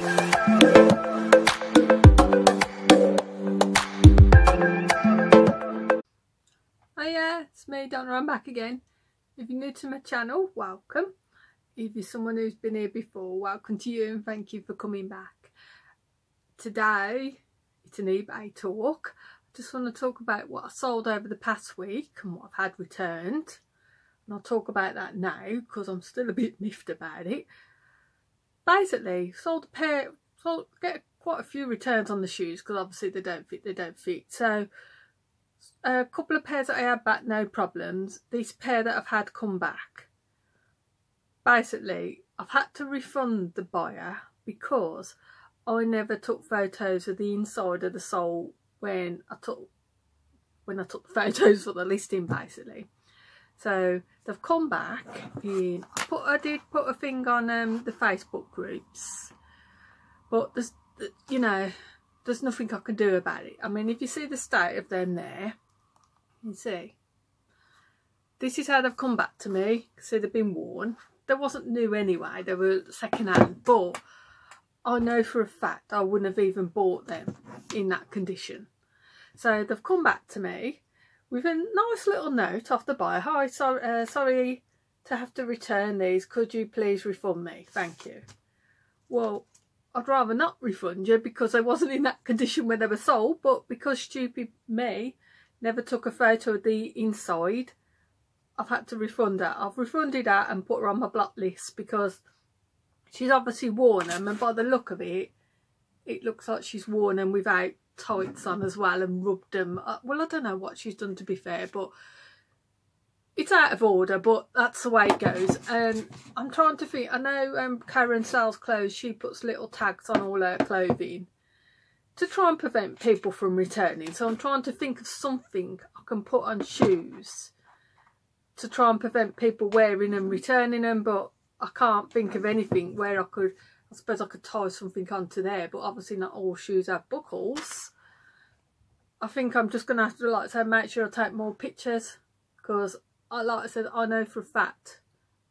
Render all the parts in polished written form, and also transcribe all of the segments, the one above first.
Hiya, it's me, Donna. I'm back again. If you're new to my channel, welcome. If you're someone who's been here before, welcome to you and thank you for coming back. Today, it's an eBay talk. I just want to talk about what I sold over the past week and what I've had returned. And I'll talk about that now because I'm still a bit miffed about it. Basically, sold a pair, get quite a few returns on the shoes because obviously they don't fit. So a couple of pairs that I had back, no problems. This pair that I've had come back, basically I've had to refund the buyer because I never took photos of the inside of the sole when I took the photos for the listing, basically. So they've come back in. I did put a thing on the Facebook groups, but there's nothing I can do about it. I mean, if you see the state of them there, you see, this is how they've come back to me. See, they've been worn. They wasn't new anyway, they were second hand, but I know for a fact I wouldn't have even bought them in that condition. So they've come back to me with a nice little note off the buyer. Hi, sorry to have to return these. Could you please refund me? Thank you. Well, I'd rather not refund you because I wasn't in that condition when they were sold, but because stupid me never took a photo of the inside, I've had to refund her. I've refunded her and put her on my block list because she's obviously worn them, and by the look of it, it looks like she's worn them without tights on as well and rubbed them. Well, I don't know what she's done, to be fair, but it's out of order, but that's the way it goes. And I'm trying to think, I know Karen sells clothes. She puts little tags on all her clothing to try and prevent people from returning. So I'm trying to think of something I can put on shoes to try and prevent people wearing and returning them, but I can't think of anything where I suppose I could tie something onto there, but obviously not all shoes have buckles. I think I'm just going to have to, like I said, make sure I take more pictures because, like I said, I know for a fact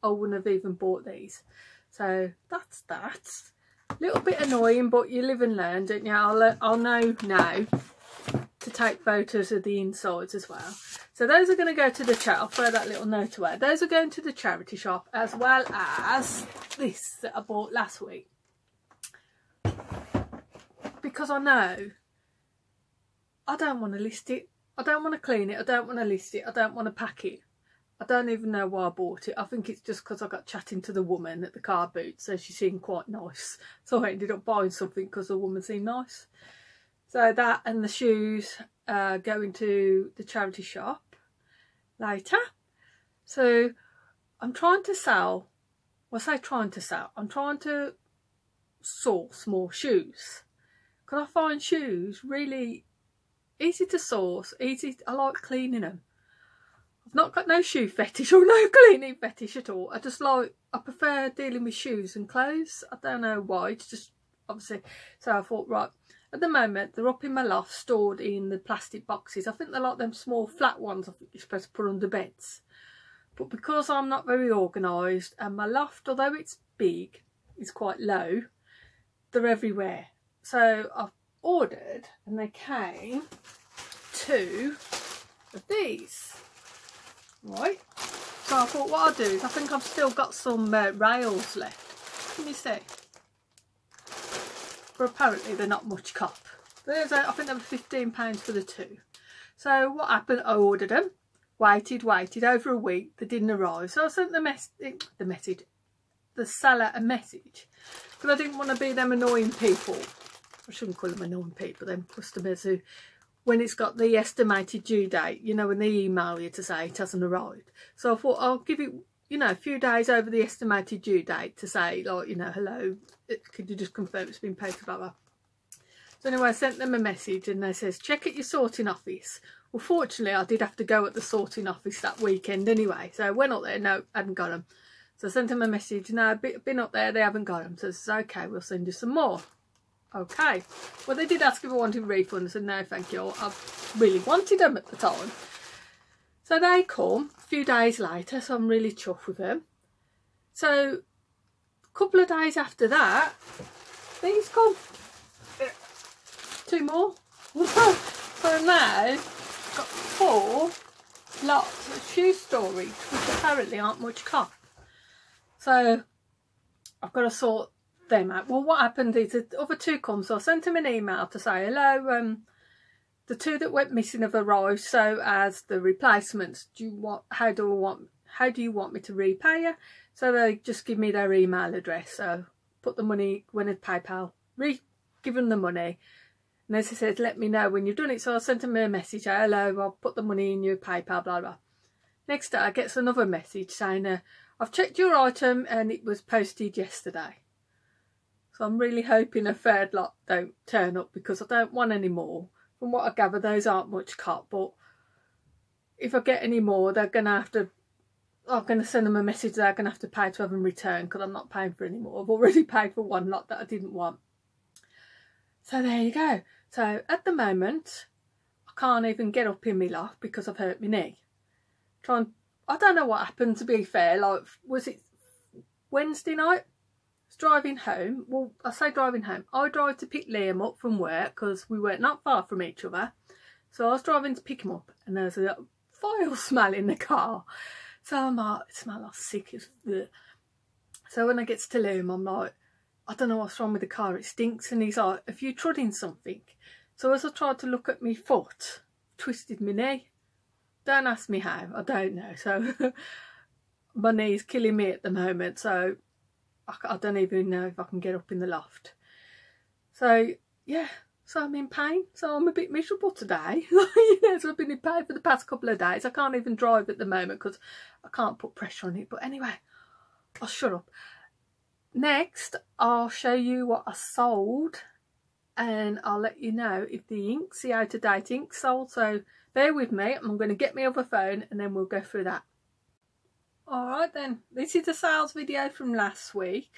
I wouldn't have even bought these. So that's that. A little bit annoying, but you live and learn, don't you? I'll know now to take photos of the insides as well. So those are going to go to the charity. I'll throw that little note away. Those are going to the charity shop, as well as this that I bought last week. Because I know I don't want to list it. I don't want to clean it. I don't want to list it. I don't want to pack it. I don't even know why I bought it. I think it's just because I got chatting to the woman at the car boot, so she seemed quite nice. So I ended up buying something because the woman seemed nice. So that and the shoes going to the charity shop later. So I'm trying to sell, well, I say trying to sell, I'm trying to source more shoes. Because I find shoes really easy to source, I like cleaning them. I've not got no shoe fetish or no cleaning fetish at all. I prefer dealing with shoes and clothes. I don't know why, it's just obviously. So I thought, right, at the moment they're up in my loft stored in the plastic boxes. I think they're like them small flat ones I think you're supposed to put under beds. But because I'm not very organised and my loft, although it's big, is quite low, they're everywhere. So I've ordered and they came 2 of these. Right, so I thought what I'll do is, I think I've still got some rails left. Can you see? But apparently they're not much cop. I think they were £15 for the 2. So what happened, I ordered them, waited over a week, they didn't arrive. So I sent the seller a message, because I didn't want to be them annoying people. I shouldn't call them annoying people, them customers who, when it's got the estimated due date, you know, when they email you to say it hasn't arrived. So I thought I'll give it, you know, a few days over the estimated due date to say, like, you know, hello, could you just confirm it's been paid, blah, blah. So anyway, I sent them a message and they says, check at your sorting office. Well, fortunately, I did have to go at the sorting office that weekend anyway. So I went up there, no, I hadn't got them. So I sent them a message, no, I've been up there, they haven't got them. So I said, okay, we'll send you some more. Okay, well, they did ask if I wanted refunds. I said no thank you, I really wanted them at the time. So they come a few days later, so I'm really chuffed with them. So a couple of days after that, these come. 2 more. So now I've got 4 lots of shoe storage, which apparently aren't much cost. So I've got to sort them out. Well, what happened is the other 2 come, so I sent them an email to say, hello, the 2 that went missing have arrived, so as the replacements, how do you want me to repay you? So they just give me their email address, so put the money, when it's PayPal, give them the money, and as I said, let me know when you've done it. So I sent them a message, hello, I'll put the money in your PayPal, blah blah. Next day I get another message saying, I've checked your item and it was posted yesterday. So I'm really hoping a third lot don't turn up, because I don't want any more. From what I gather, those aren't much cut, but if I get any more, they're going to have to, I'm going to send them a message they're going to have to pay to have them returned, because I'm not paying for any more. I've already paid for 1 lot that I didn't want. So there you go. So at the moment, I can't even get up in my loft because I've hurt my knee. I don't know what happened, to be fair. Like, was it Wednesday night? Driving home. Well, I say driving home, I drive to pick Liam up from work because we weren't not far from each other. So I was driving to pick him up and there's a vile smell in the car. So I'm like, it smells like sick as bleh. So when I get to Liam, I'm like, I don't know what's wrong with the car, it stinks. And he's like, have you trod in something? So as I tried to look at my foot, twisted my knee. Don't ask me how, I don't know. So my knee's killing me at the moment, so I don't even know if I can get up in the loft. So yeah, so I'm in pain. So I'm a bit miserable today. You know, so I've been in pain for the past couple of days. I can't even drive at the moment because I can't put pressure on it. But anyway, I'll shut up. Next, I'll show you what I sold, and I'll let you know if the inks, the out-of-date ink sold. So bear with me. I'm going to get my other phone and then we'll go through that. Alright then, this is the sales video from last week.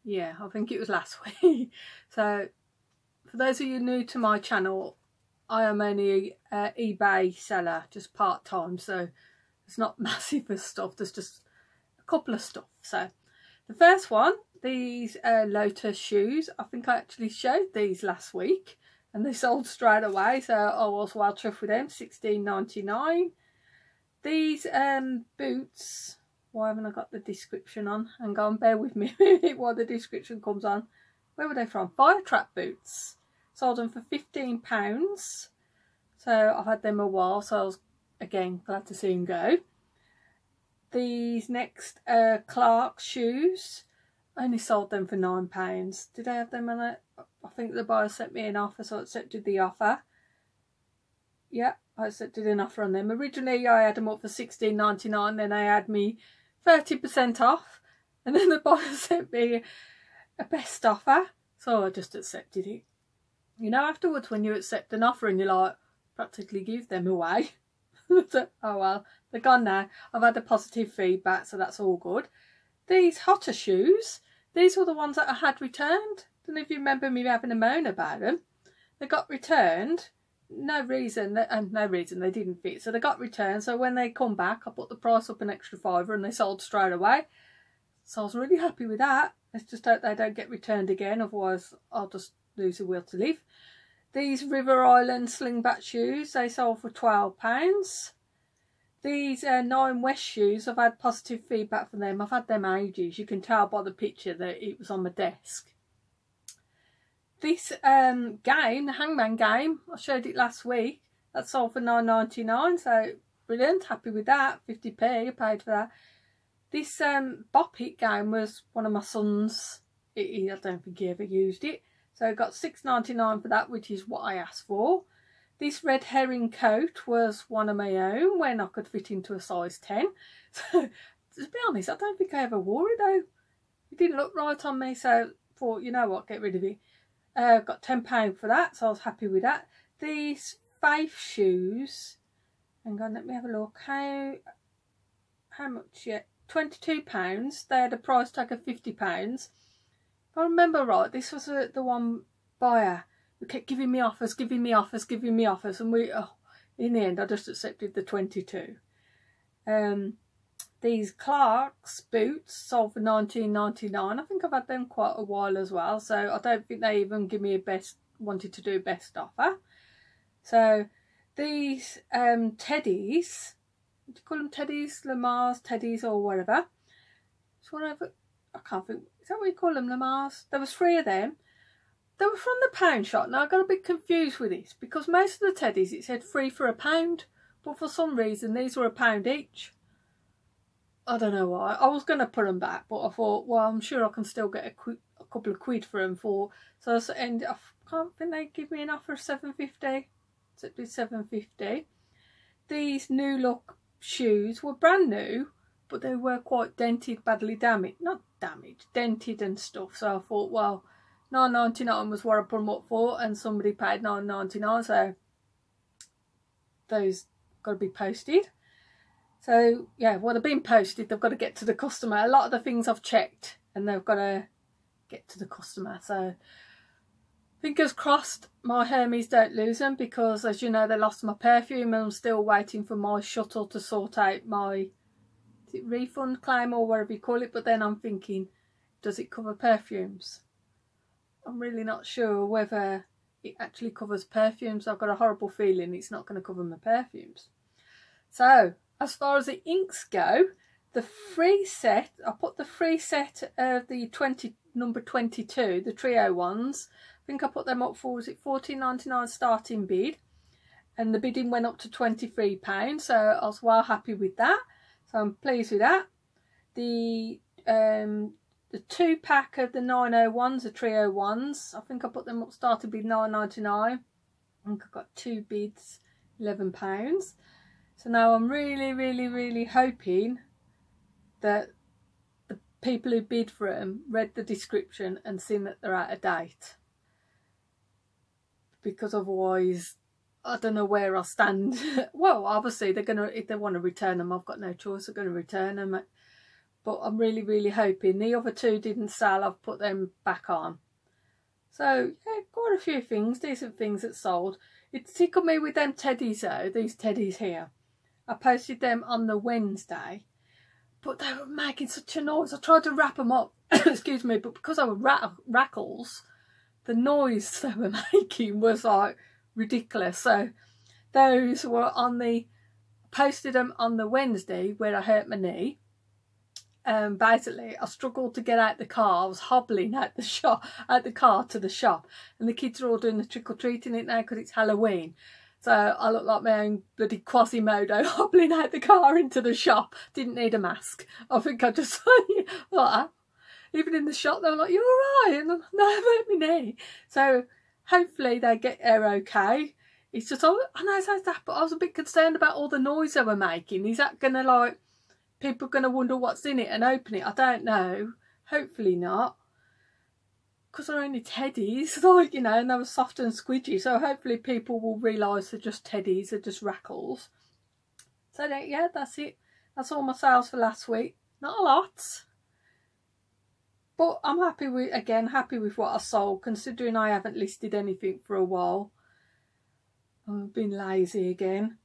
Yeah, I think it was last week. So, for those of you new to my channel, I am only an eBay seller, just part-time, so it's not massive of stuff, there's just a couple of stuff. So, the first one, these Lotus shoes, I think I actually showed these last week, and they sold straight away, so I was well chuffed with them, $16.99. These boots, why haven't I got the description on? Hang on, bear with me while the description comes on. Where were they from? Fire Trap boots. Sold them for £15. So I've had them a while, so I was, again, glad to see them go. These next Clark shoes, I only sold them for £9. Did I have them on it? I think the buyer sent me an offer, so I accepted the offer. Yeah, I accepted an offer on them. Originally I had them up for $16.99, then they had me 30% off, and then the buyer sent me a best offer, so I just accepted it. You know, afterwards when you accept an offer and you're like, practically give them away. So, oh well, they're gone now. I've had a positive feedback, so that's all good. These Hotter shoes, these were the ones that I had returned. Don't know if you remember me having a moan about them. They got returned. No reason, they didn't fit, so they got returned. So when they come back, I put the price up an extra £5 and they sold straight away. So I was really happy with that. Let's just hope they don't get returned again, otherwise I'll just lose the will to live. These River Island slingback shoes, they sold for £12. These 9 West shoes, I've had positive feedback from them. I've had them ages. You can tell by the picture that it was on my desk. This game, the Hangman game, I showed it last week. That sold for $9.99, so brilliant, happy with that. 50p, I paid for that. This Bop It game was one of my son's. I don't think he ever used it. So I got $6.99 for that, which is what I asked for. This red herring coat was one of my own when I could fit into a size 10. So to be honest, I don't think I ever wore it though. It didn't look right on me, so I thought, you know what, get rid of it. Got £10 for that, so I was happy with that. These Faith shoes, hang on, let me have a look. How much yet? £22. They had a price tag of £50. If I remember right, this was the one buyer who kept giving me offers, and we, in the end, I just accepted the 22. These Clark's boots sold for $19.99. I think I've had them quite a while as well, so I don't think they even give me wanted to do best offer. So these teddies, what do you call them, teddies, Lamar's teddies or whatever. I can't think, is that what you call them, Lamar's? There was 3 of them. They were from the pound shop. Now I got a bit confused with this because most of the teddies it said 3 for £1, but for some reason these were £1 each. I don't know why. I was going to put them back, but I thought, well, I'm sure I can still get a couple of quid for them for. So I can't think they give me an offer of $7.50. So it'd be $7.50. These new look shoes were brand new, but they were quite dented, badly damaged. Not damaged, dented and stuff. So I thought, well, $9.99 was what I put them up for, and somebody paid $9.99, so those got to be posted. So yeah, well, they've been posted, they've got to get to the customer. A lot of the things I've checked and they've got to get to the customer. So fingers crossed my Hermes don't lose them, because as you know, they lost my perfume and I'm still waiting for my shuttle to sort out my refund claim or whatever you call it. But then I'm thinking, does it cover perfumes? I'm really not sure whether it actually covers perfumes. I've got a horrible feeling it's not going to cover my perfumes. So as far as the inks go, the free set, I put the free set of the number 22, the trio ones. I think I put them up for, was it $14.99 starting bid, and the bidding went up to £23, so I was well happy with that. So I'm pleased with that. The 2-pack of the 901s, the trio ones, I think I put them up starting bid $9.99. I think I got 2 bids, £11. So now I'm really hoping that the people who bid for them read the description and seen that they're out of date. Because otherwise, I don't know where I'll stand. Well, obviously, they're going to, if they want to return them, I've got no choice, they're going to return them. But I'm really hoping. The other 2 didn't sell, I've put them back on. So, yeah, quite a few things, decent things that sold. It tickled me with them teddies though, these teddies here. I posted them on the Wednesday, but they were making such a noise. I tried to wrap them up, excuse me, but because I were rackles, the noise they were making was like ridiculous. So those were on posted them on the Wednesday where I hurt my knee. Basically, I struggled to get out the car. I was hobbling out the car to the shop, and the kids are all doing the trick-or-treating it now because it's Halloween. So I look like my own bloody Quasimodo hobbling out the car into the shop. Didn't need a mask. I think I just like that. Even in the shop, they were like, "You're all right?" And I'm, "No, I hurt my knee." So hopefully they get there okay. It's just, I know it sounds daft, but I was a bit concerned about all the noise they were making. Is that going to, like, people going to wonder what's in it and open it? I don't know. Hopefully not. Because they're only teddies, like, you know, and they were soft and squidgy. So hopefully people will realise they're just teddies, they're just rackles. So yeah, that's it. That's all my sales for last week. Not a lot. But I'm happy with, again, happy with what I sold, considering I haven't listed anything for a while. I've been lazy again.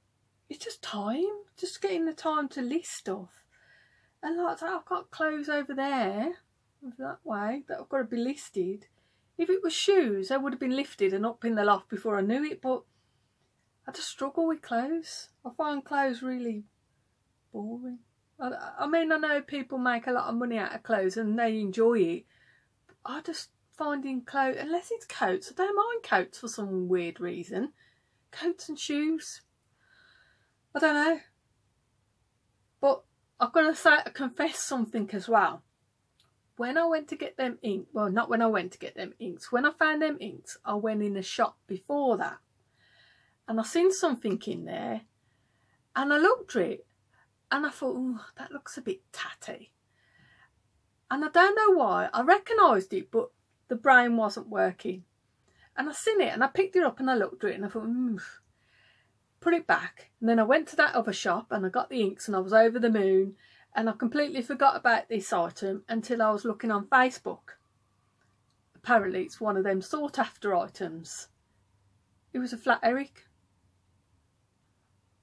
It's just time. Just getting the time to list stuff. And like that, I've got clothes over there, that way, that I've got to be listed. If it was shoes, they would have been lifted and up in the loft before I knew it, but I just struggle with clothes. I find clothes really boring. I mean, I know people make a lot of money out of clothes and they enjoy it. But I just finding clothes, unless it's coats, I don't mind coats for some weird reason. Coats and shoes, I don't know. But I've got to confess something as well. When I went to get them inks, well, not when I went to get them inks, when I found them inks, I went in a shop before that. And I seen something in there, and I looked at it, and I thought, oh, that looks a bit tatty. And I don't know why, I recognised it, but the brain wasn't working. And I seen it, and I picked it up, and I looked at it, and I thought, put it back. And then I went to that other shop, and I got the inks, and I was over the moon. And I completely forgot about this item until I was looking on Facebook. Apparently it's one of them sought after items. It was a flat Eric.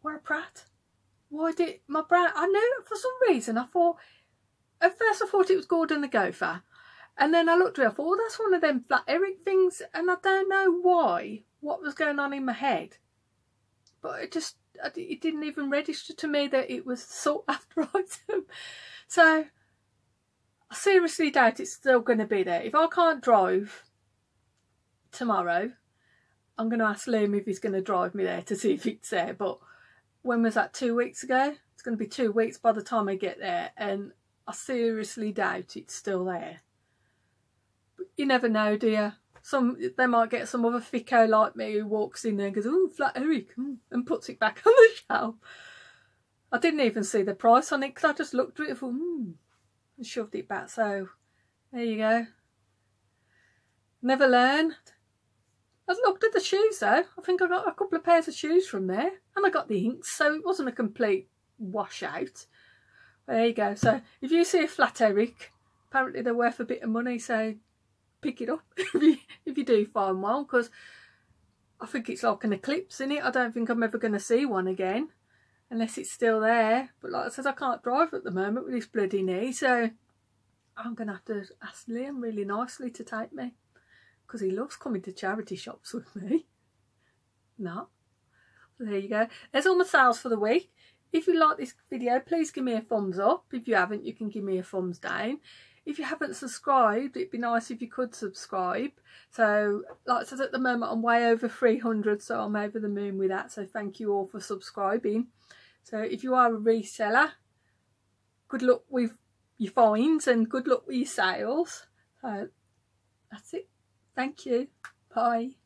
What a prat. why did my brain, I knew for some reason, I thought, at first I thought it was Gordon the Gopher. And then I looked at it, I thought, oh, that's one of them Flat Eric things. And I don't know why, what was going on in my head. But it didn't even register to me that it was sought after item. So I seriously doubt it's still going to be there. If I can't drive tomorrow, I'm going to ask Liam if he's going to drive me there to see if it's there. But when was that, 2 weeks ago? It's going to be 2 weeks by the time I get there. And I seriously doubt it's still there. But you never know, do you? They might get some other thicko like me who walks in there and goes, oh, Flat Eric, and puts it back on the shelf. I didn't even see the price on it because I just looked at it and thought, and shoved it back. So there you go. Never learn. I looked at the shoes though. I think I got a couple of pairs of shoes from there, and I got the inks, so it wasn't a complete washout. But there you go. So if you see a Flat Eric, apparently they're worth a bit of money, so pick it up if you do find one, because I think it's like an eclipse in it. I don't think I'm ever going to see one again unless it's still there. But like I said, I can't drive at the moment with this bloody knee, so I'm going to have to ask Liam really nicely to take me, because he loves coming to charity shops with me. No. So there you go. There's all my sales for the week. If you like this video, please give me a thumbs up. If you haven't, you can give me a thumbs down. If you haven't subscribed, it'd be nice if you could subscribe. So, like I said, at the moment, I'm way over 300, so I'm over the moon with that. So thank you all for subscribing. So if you are a reseller, good luck with your finds and good luck with your sales. So that's it. Thank you. Bye.